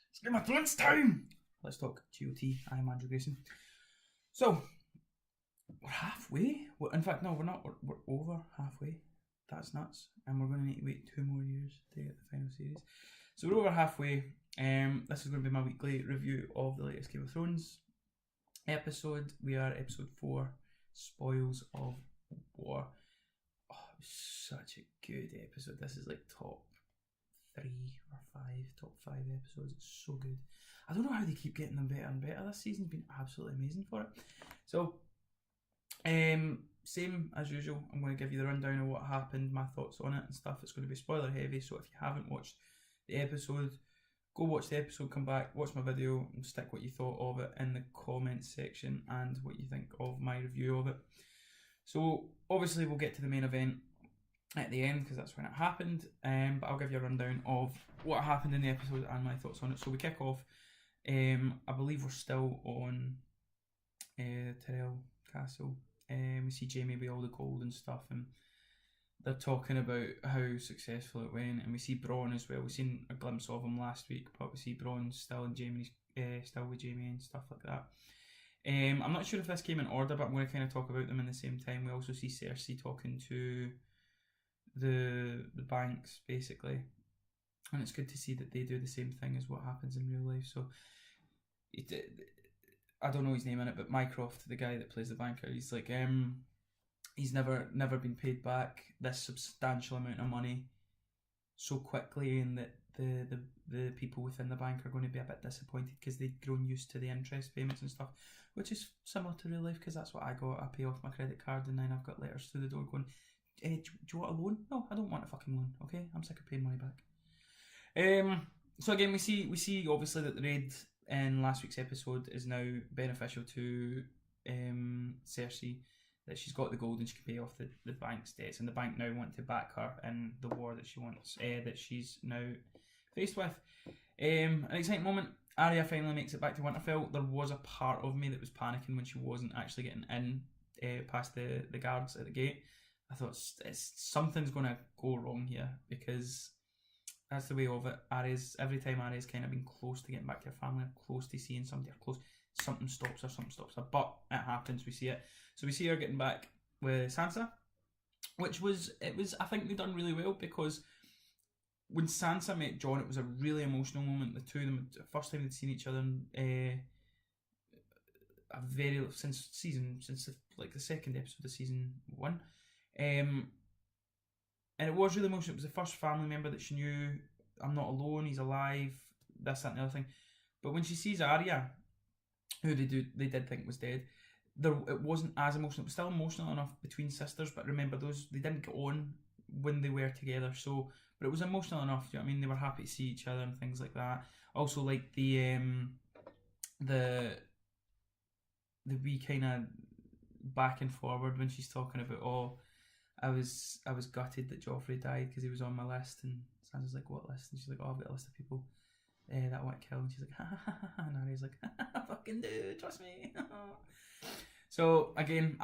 It's Game of Thrones time! Let's talk GoT. I'm Andrew Grayson. So, we're halfway. In fact, no, we're not. We're over halfway. That's nuts. And we're going to need to wait 2 more years to get the final series. So we're over halfway. This is going to be my weekly review of the latest Game of Thrones episode. We are episode 4, Spoils of War. Oh, it was such a good episode. This is like top 3 or 5, top 5 episodes. It's so good. I don't know how they keep getting them better and better. This season's been absolutely amazing for it. So, same as usual, I'm going to give you the rundown of what happened, my thoughts on it and stuff. It's going to be spoiler heavy, so if you haven't watched the episode, go watch the episode, come back, watch my video, and stick what you thought of it in the comments section and what you think of my review of it. So, obviously, we'll get to the main event at the end because that's when it happened, but I'll give you a rundown of what happened in the episode and my thoughts on it. So we kick off, I believe we're still on Tyrell Castle. We see Jaime with all the gold and stuff, and they're talking about how successful it went, and we see Bronn as well. We've seen a glimpse of him last week, but we see Bronn still with Jaime and stuff like that. I'm not sure if this came in order, but I'm going to kind of talk about them in the same time. We also see Cersei talking to the banks, basically, and it's good to see that they do the same thing as what happens in real life. So I don't know his name in it, but Mycroft, the guy that plays the banker, he's like, he's never been paid back this substantial amount of money so quickly, and that the people within the bank are going to be a bit disappointed because they've grown used to the interest payments and stuff, which is similar to real life, because that's what I got. I pay off my credit card and then I've got letters through the door going, do you want a loan? No, I don't want a fucking loan, okay? I'm sick of paying money back. So again, we see obviously that the raid in last week's episode is now beneficial to Cersei, that she's got the gold and she can pay off the bank's debts, and the bank now want to back her in the war that she wants, that she's now faced with. An exciting moment. Arya finally makes it back to Winterfell. There was a part of me that was panicking when she wasn't actually getting in past the guards at the gate. I thought something's going to go wrong here, because that's the way of it. Every time Arya's kind of been close to getting back to her family, or close to seeing somebody, or close, something stops her. But it happens, we see it. So we see her getting back with Sansa, which was I think they've done really well, because when Sansa met Jon, it was a really emotional moment. The two of them, the first time they'd seen each other since the second episode of season 1. And it was really emotional. It was the first family member that she knew. I'm not alone, he's alive, this, that and the other thing. But when she sees Arya, who they did think was dead, it wasn't as emotional. It was still emotional enough between sisters, but remember, they didn't get on when they were together. So, but it was emotional enough. Do you know what I mean? They were happy to see each other and things like that. Also, like the wee kind of back and forward when she's talking about, I was gutted that Joffrey died because he was on my list, and Sansa's like, what list? And she's like, I've got a list of people that I want to kill, and she's like, ha ha ha ha, and Arya's like, fucking do, trust me. So again,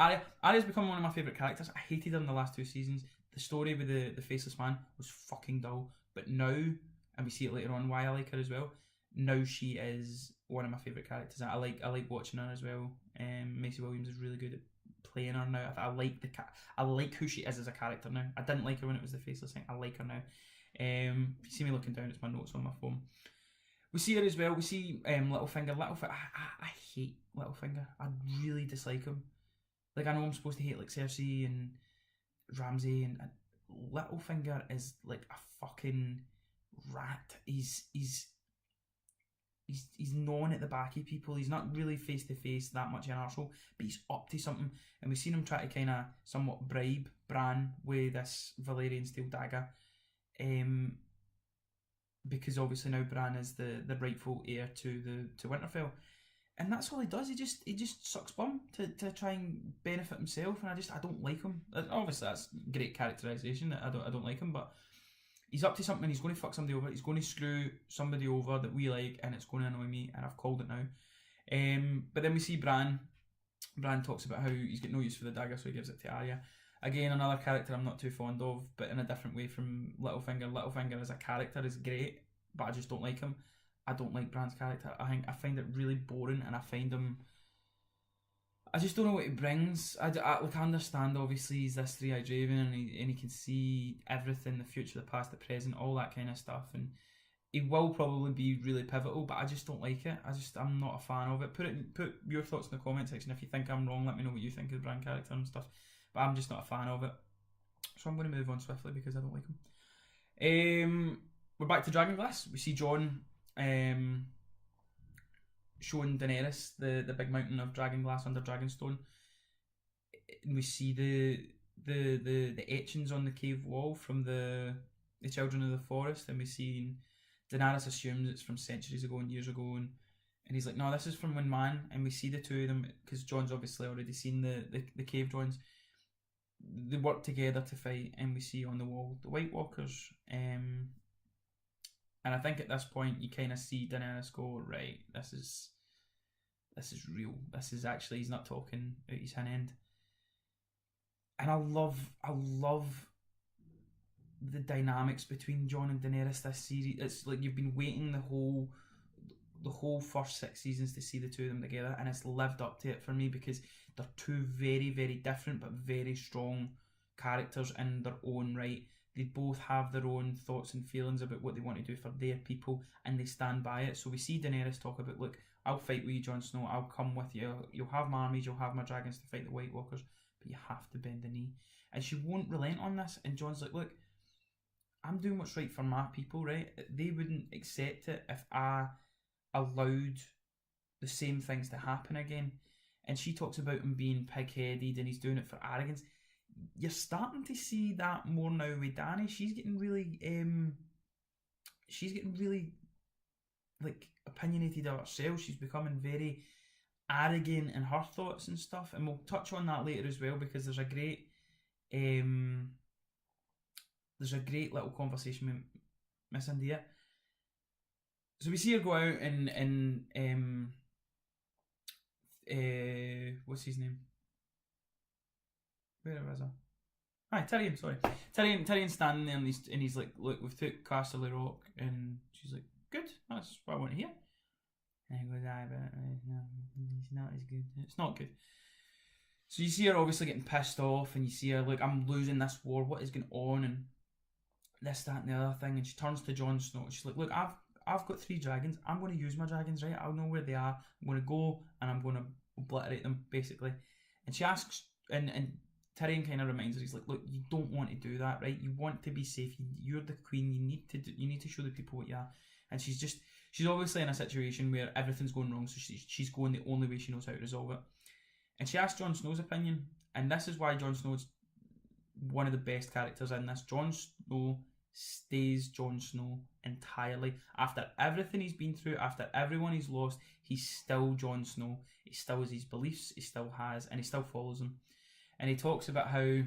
Arya's become one of my favourite characters. I hated her in the last 2 seasons. The story with the faceless man was fucking dull, but now, and we see it later on why I like her as well, now she is one of my favourite characters. I like watching her as well. Maisie Williams is really good at playing her now. I like who she is as a character now. I didn't like her when it was the faceless thing. I like her now. If you see me looking down, it's my notes on my phone. We see her as well. We see Littlefinger. I hate Littlefinger. I really dislike him. Like, I know I'm supposed to hate like Cersei and Ramsay, and Littlefinger is like a fucking rat. He's gnawing at the back of people. He's not really face to face that much an arsehole, but he's up to something. And we've seen him try to kind of somewhat bribe Bran with this Valyrian steel dagger, because obviously now Bran is the rightful heir to Winterfell, and that's all he does. He just sucks bum to try and benefit himself, and I don't like him. Obviously that's great characterization. I don't like him, but he's up to something. He's going to fuck somebody over. He's going to screw somebody over that we like, and it's going to annoy me, and I've called it now. But then we see Bran. Bran talks about how he's got no use for the dagger, so he gives it to Arya. Again, another character I'm not too fond of, but in a different way from Littlefinger. Littlefinger as a character is great, but I just don't like him. I don't like Bran's character. I find it really boring, and I find him. I just don't know what he brings. Like, I understand, obviously, he's this three-eyed Draven, and he can see everything, the future, the past, the present, all that kind of stuff, and he will probably be really pivotal, but I just don't like it. I'm not a fan of it. Put your thoughts in the comment section if you think I'm wrong. Let me know what you think of the Bran character and stuff. But I'm just not a fan of it. So I'm going to move on swiftly because I don't like him. We're back to Dragonglass. We see Jon showing Daenerys the big mountain of Dragonglass under Dragonstone. And we see the etchings on the cave wall from the Children of the Forest, and we see Daenerys assumes it's from centuries ago and years ago, and he's like, no, this is from when man. And we see the two of them, because Jon's obviously already seen the cave drawings. They work together to fight, and we see on the wall the White Walkers. And I think at this point you kind of see Daenerys go, right, this is real. This is actually, he's not talking out his hand. And I love the dynamics between Jon and Daenerys this series. It's like you've been waiting the whole first 6 seasons to see the two of them together, and it's lived up to it for me because they're two very, very different but very strong characters in their own right. They both have their own thoughts and feelings about what they want to do for their people, and they stand by it. So we see Daenerys talk about, look, I'll fight with you, Jon Snow, I'll come with you, you'll have my armies, you'll have my dragons to fight the White Walkers, but you have to bend the knee. And she won't relent on this, and Jon's like, look, I'm doing what's right for my people, right? They wouldn't accept it if I allowed the same things to happen again. And she talks about him being pig-headed and he's doing it for arrogance. You're starting to see that more now with Dany. She's getting really like opinionated of herself. She's becoming very arrogant in her thoughts and stuff, and we'll touch on that later as well, because there's a great little conversation with Miss India. So we see her go out and what's his name? Where is her? Hi, Tyrion, sorry. Tyrion's standing there and he's like, look, we've took Castle Rock, and she's like, good, that's what I want to hear. And he goes, but no, it's not as good. It's not good. So you see her obviously getting pissed off, and you see her like, I'm losing this war, what is going on, and this, that, and the other thing. And she turns to Jon Snow and she's like, look, I've got 3 dragons. I'm going to use my dragons, right? I'll know where they are. I'm going to go and I'm going to obliterate them, basically. And she asks, and Tyrion kind of reminds her, he's like, look, you don't want to do that, right? You want to be safe. You're the queen. You need to show the people what you are. And she's obviously in a situation where everything's going wrong, so she's going the only way she knows how to resolve it. And she asks Jon Snow's opinion, and this is why Jon Snow's one of the best characters in this. Jon Snow stays Jon Snow entirely. After everything he's been through, after everyone he's lost, he's still Jon Snow. He still has his beliefs, he still has, and he still follows them. And he talks about how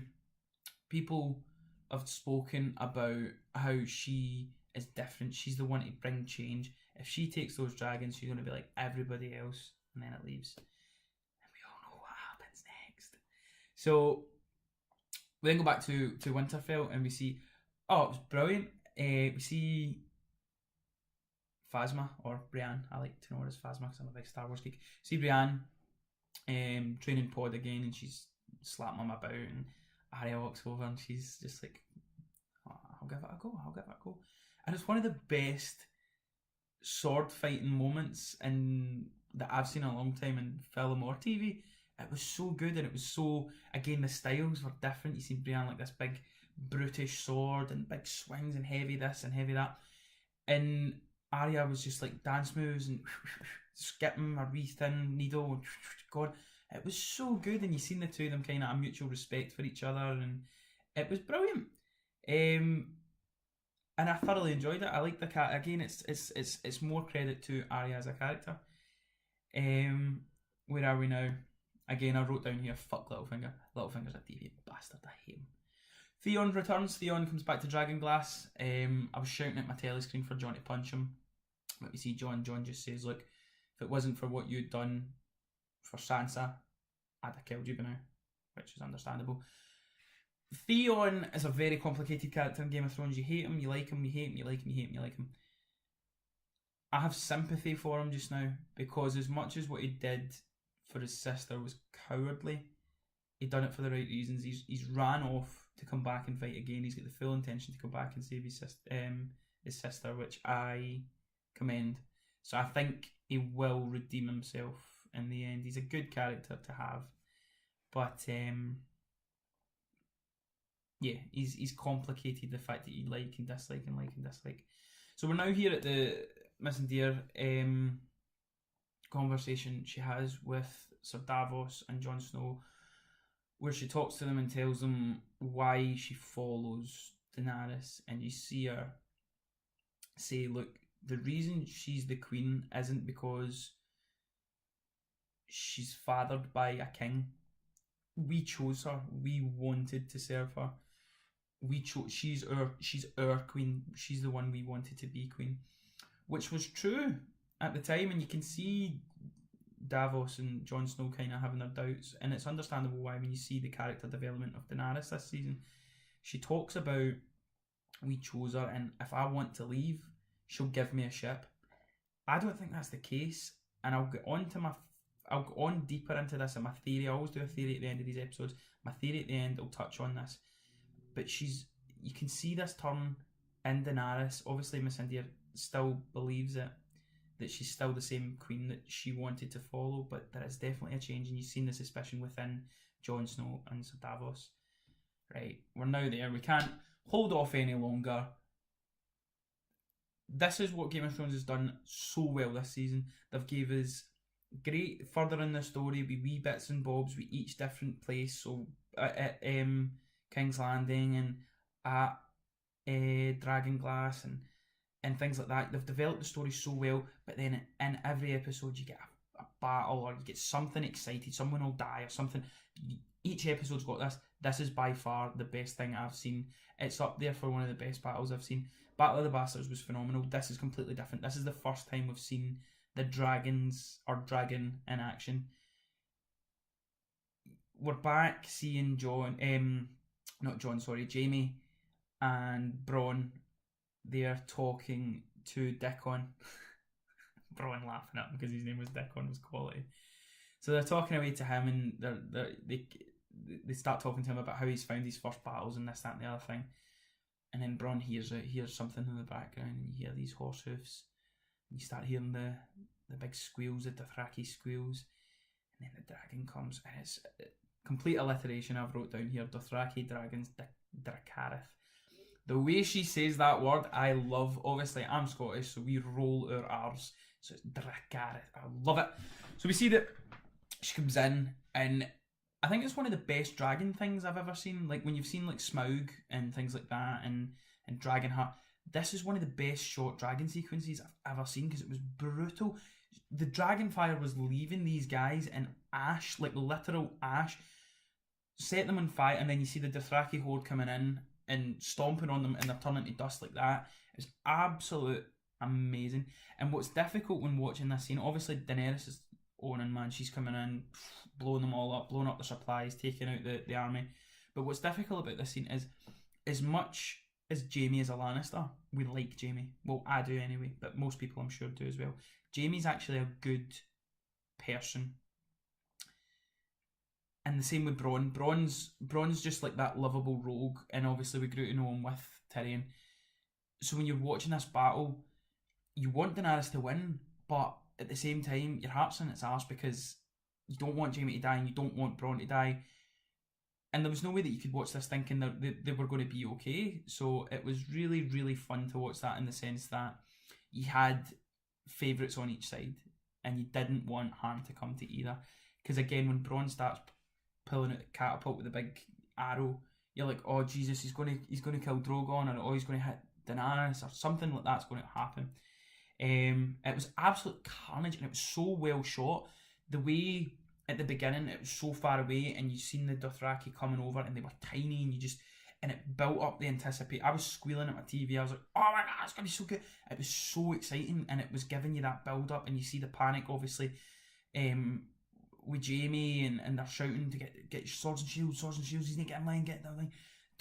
people have spoken about how she is different. She's the one to bring change. If she takes those dragons, she's going to be like everybody else, and then it leaves. And we all know what happens next. So we then go back to Winterfell, and we see, oh, it was brilliant. We see Phasma, or Brienne. I like to know her as Phasma because I'm a big Star Wars geek. See Brienne training Pod again, and she's slapping him about, and Arya walks over and she's just like, oh, I'll give it a go. And it's one of the best sword fighting moments that I've seen in a long time in film or TV. It was so good, and it was so, again, the styles were different. You see Brienne like this big brutish sword and big swings and heavy this and heavy that, and Arya was just like dance moves and skipping a wee thin needle and going. It was so good, and you seen the two of them kind of a mutual respect for each other, and it was brilliant. And I thoroughly enjoyed it. I like the cat again. It's more credit to Arya as a character. Where are we now? Again, I wrote down here, fuck Littlefinger. Littlefinger's a deviant bastard. I hate him. Theon returns. Theon comes back to Dragonglass. I was shouting at my telescreen for Jon to punch him, but we see Jon just says, look, if it wasn't for what you'd done for Sansa, I'd have killed you by now, which is understandable. Theon is a very complicated character in Game of Thrones. You hate him, you like him, you hate him, you like him, you hate him, you like him. I have sympathy for him just now because as much as what he did for his sister was cowardly, he done it for the right reasons. He's ran off to come back and fight again. He's got the full intention to come back and save his sister, which I commend. So I think he will redeem himself in the end. He's a good character to have, but yeah, he's complicated, the fact that you like and dislike and like and dislike. So we're now here at the Miss and Dear conversation she has with Sir Davos and Jon Snow, where she talks to them and tells them why she follows Daenerys, and you see her say, look, the reason she's the queen isn't because she's fathered by a king. We chose her. We wanted to serve her. We chose. She's our queen. She's the one we wanted to be queen, which was true at the time. And you can see Davos and Jon Snow kind of having their doubts, and it's understandable why when you see the character development of Daenerys this season. She talks about, we chose her, and if I want to leave, she'll give me a ship. I don't think that's the case, and I'll go on deeper into this in my theory. I always do a theory at the end of these episodes. My theory at the end will touch on this, but you can see this turn in Daenerys. Obviously, Miss India still believes it, that she's still the same queen that she wanted to follow, but there is definitely a change, and you've seen the suspicion within Jon Snow and Sir Davos. Right, we're now there. We can't hold off any longer. This is what Game of Thrones has done so well this season. They've gave us great further in the story with wee bits and bobs with each different place. So at King's Landing and at Dragonglass and things like that. They've developed the story so well, but then in every episode you get a battle, or you get something exciting, someone will die or something. Each episode's got this. This is by far the best thing I've seen. It's up there for one of the best battles I've seen. Battle of the Bastards was phenomenal. This is completely different. This is the first time we've seen the dragon in action. We're back seeing Jamie and Bronn. They're talking to Dickon. Bronn laughing at him because his name was Dickon, was quality. So they're talking away to him, and they start talking to him about how he's found his first battles and this, that, and the other thing. And then Bronn hears something in the background, and you hear these horse hoofs. And you start hearing the big squeals, the Dothraki squeals, and then the dragon comes, and it's complete alliteration I've wrote down here. Dothraki dragons, Dracarys. The way she says that word, I love. Obviously, I'm Scottish, so we roll our R's. So it's Dracarys. I love it. So we see that she comes in, and I think it's one of the best dragon things I've ever seen. Like when you've seen like Smaug and things like that, and Dragonheart. This is one of the best short dragon sequences I've ever seen because it was brutal. The dragonfire was leaving these guys in ash, like literal ash, set them on fire, and then you see the Dothraki horde coming in and stomping on them, and they're turning to dust like that. It's absolute amazing. And what's difficult when watching this scene, obviously Daenerys is owning, man. She's coming in, blowing them all up, blowing up the supplies, taking out the army. But what's difficult about this scene is, as much as Jaime is a Lannister, we like Jaime. Well, I do anyway, but most people I'm sure do as well. Jaime's actually a good person. And the same with Bronn. Bronn's just like that lovable rogue, and obviously we grew to know him with Tyrion. So when you're watching this battle, you want Daenerys to win, but at the same time, your heart's in its arse because you don't want Jaime to die and you don't want Bronn to die. And there was no way that you could watch this thinking that they were going to be okay. So it was really, really fun to watch that, in the sense that you had favourites on each side and you didn't want harm to come to either. Because again, when Bronn starts pulling out the catapult with a big arrow, you're like, oh Jesus, he's going to kill Drogon, or oh, he's going to hit Daenerys, or something like that's going to happen. It was absolute carnage, and it was so well shot. The way at the beginning it was so far away, and you seen the Dothraki coming over, and they were tiny, and it built up the anticipation. I was squealing at my TV. I was like, oh my god, it's gonna be so good. It was so exciting, and it was giving you that build up, and you see the panic obviously with Jaime, and they're shouting to get swords and shields, he's need to get in line, get in line.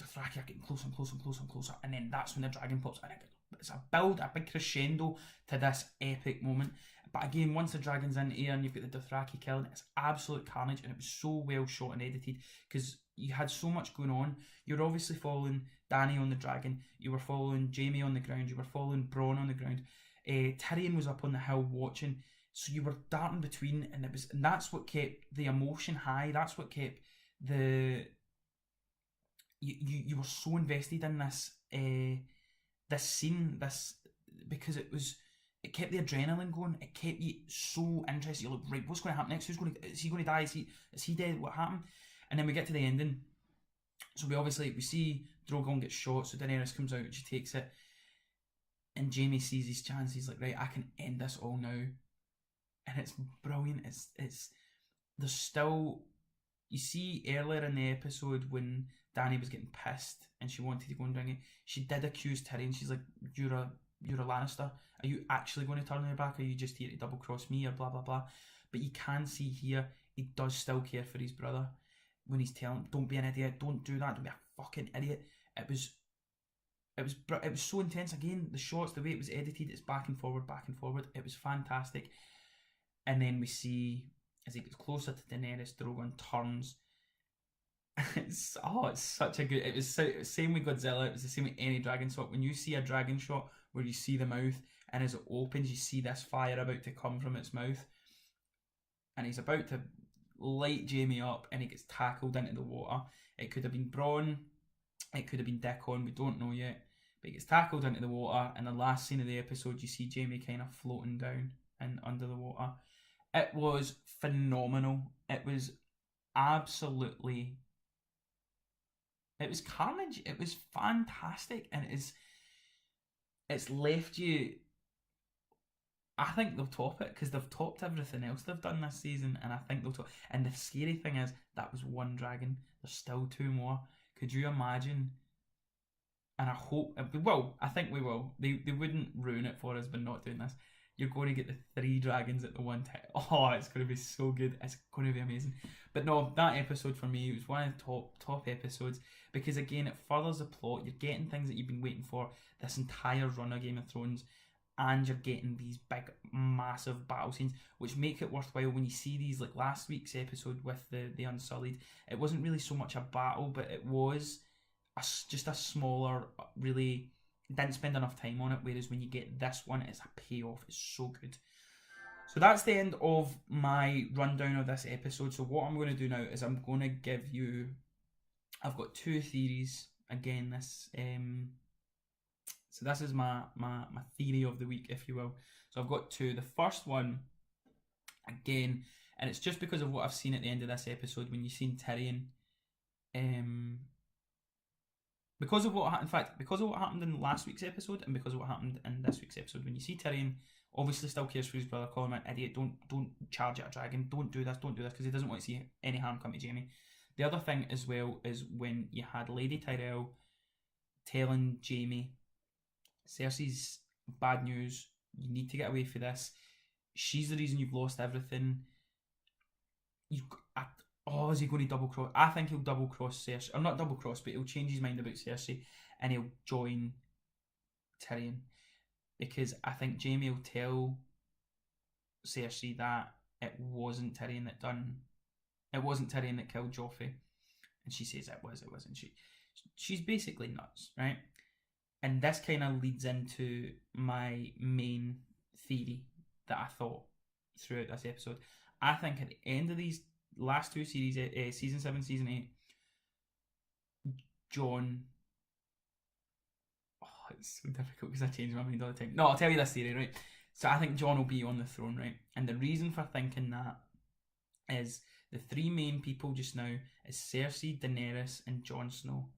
Dothraki are getting closer and closer and closer and closer, and then that's when the dragon pops, and it's a build, a big crescendo to this epic moment. But again, once the dragon's in here and you've got the Dothraki killing, it's absolute carnage, and it was so well shot and edited because you had so much going on. You're obviously following Dany on the dragon, you were following Jaime on the ground, you were following Bronn on the ground. Tyrion was up on the hill watching, so you were darting between, and that's what kept the emotion high. That's what kept the you were so invested in this scene, because it kept the adrenaline going. It kept you so interested. You're like, right, what's going to happen next? Is he going to die? Is he dead? What happened? And then we get to the ending. So we see Drogon get shot. So Daenerys comes out and she takes it, and Jaime sees his chance. He's like, right, I can end this all now, and it's brilliant. It's there's still, you see earlier in the episode when Dany was getting pissed and she wanted to go and bring it, she did accuse Tyrion. She's like, you're a Lannister. Are you actually going to turn your back? Or are you just here to double cross me, or blah blah blah? But you can see here he does still care for his brother when he's telling him, don't be an idiot, don't do that, don't be a fucking idiot. It was so intense. Again, the shots, the way it was edited, it's back and forward. It was fantastic. And then we see as he gets closer to Daenerys, Drogon turns. It's such a good. It was same with Godzilla. It was the same with any dragon shot. When you see a dragon shot where you see the mouth, and as it opens, you see this fire about to come from its mouth, and he's about to light Jaime up, and he gets tackled into the water. It could have been Bronn, it could have been Dickon, we don't know yet. But he gets tackled into the water, and the last scene of the episode, you see Jaime kind of floating down and under the water. It was phenomenal. It was absolutely. It was carnage. It was fantastic, and it's left you. I think they'll top it because they've topped everything else they've done this season, and I think they'll top. And the scary thing is that was one dragon. There's still two more. Could you imagine? And I hope. Well, I think we will. They wouldn't ruin it for us by not doing this. You're going to get the 3 dragons at the one time. Oh, it's going to be so good. It's going to be amazing. But no, that episode for me was one of the top episodes, because again, it furthers the plot. You're getting things that you've been waiting for this entire run of Game of Thrones, and you're getting these big, massive battle scenes, which make it worthwhile when you see these, like last week's episode with the Unsullied. It wasn't really so much a battle, but it was just a smaller, really didn't spend enough time on it, whereas when you get this one, it's a payoff. It's so good. So that's the end of my rundown of this episode. So what I'm going to do now is I'm going to give you, I've got 2 theories again. So this is my theory of the week, if you will. So I've got 2. The first one, again, and it's just because of what I've seen at the end of this episode when you've seen Tyrion, because of what happened in last week's episode, and because of what happened in this week's episode, when you see Tyrion obviously still cares for his brother, calling him an idiot, don't charge at a dragon, don't do this, because he doesn't want to see any harm come to Jaime. The other thing as well is when you had Lady Tyrell telling Jaime, Cersei's bad news, you need to get away from this, she's the reason you've lost everything. Is he going to double cross? I think he'll double cross Cersei, or not double cross, but he'll change his mind about Cersei and he'll join Tyrion, because I think Jaime will tell Cersei that it wasn't Tyrion that killed Joffrey, and she says it wasn't. She's basically nuts, right? And this kind of leads into my main theory that I thought throughout this episode. I think at the end of these last 2 series, season 7, season 8, Jon. Oh, it's so difficult because I change my mind all the time. No, I'll tell you this theory, right? So I think Jon will be on the throne, right? And the reason for thinking that is the 3 main people just now is Cersei, Daenerys, and Jon Snow.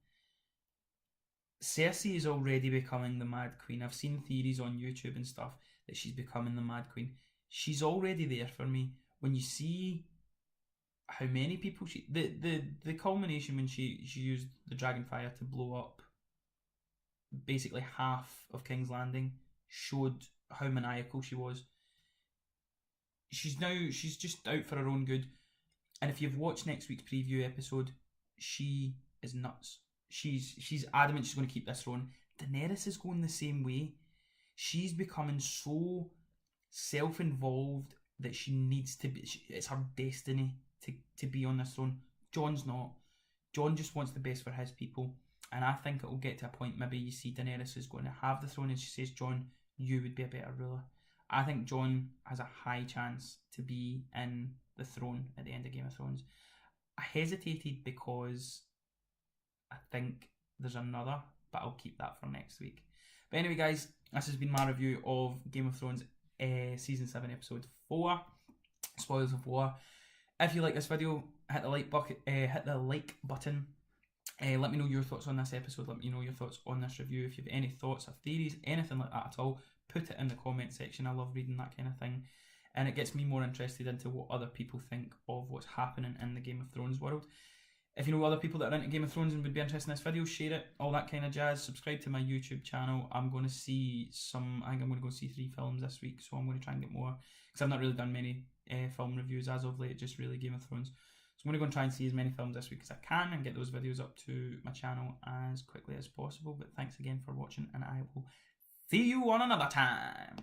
Cersei is already becoming the Mad Queen. I've seen theories on YouTube and stuff that she's becoming the Mad Queen. She's already there for me. When you see how many people the culmination when she used the Dragonfire to blow up basically half of King's Landing showed how maniacal she was. She's just out for her own good. And if you've watched next week's preview episode, she is nuts. She's adamant she's going to keep this throne. Daenerys is going the same way. She's becoming so self-involved that she needs to be. It's her destiny to be on this throne. Jon's not. Jon just wants the best for his people, and I think it will get to a point. Maybe you see Daenerys is going to have the throne, and she says, "Jon, you would be a better ruler." I think Jon has a high chance to be in the throne at the end of Game of Thrones. I hesitated because I think there's another, but I'll keep that for next week. But anyway, guys, this has been my review of Game of Thrones Season 7, Episode 4, Spoils of War. If you like this video, hit the like button. Let me know your thoughts on this episode. Let me know your thoughts on this review. If you have any thoughts or theories, anything like that at all, put it in the comment section. I love reading that kind of thing. And it gets me more interested into what other people think of what's happening in the Game of Thrones world. If you know other people that are into Game of Thrones and would be interested in this video, share it, all that kind of jazz. Subscribe to my YouTube channel. I think I'm going to go see 3 films this week, so I'm going to try and get more, because I've not really done many film reviews as of late, just really Game of Thrones. So I'm going to go and try and see as many films this week as I can and get those videos up to my channel as quickly as possible. But thanks again for watching, and I will see you on another time.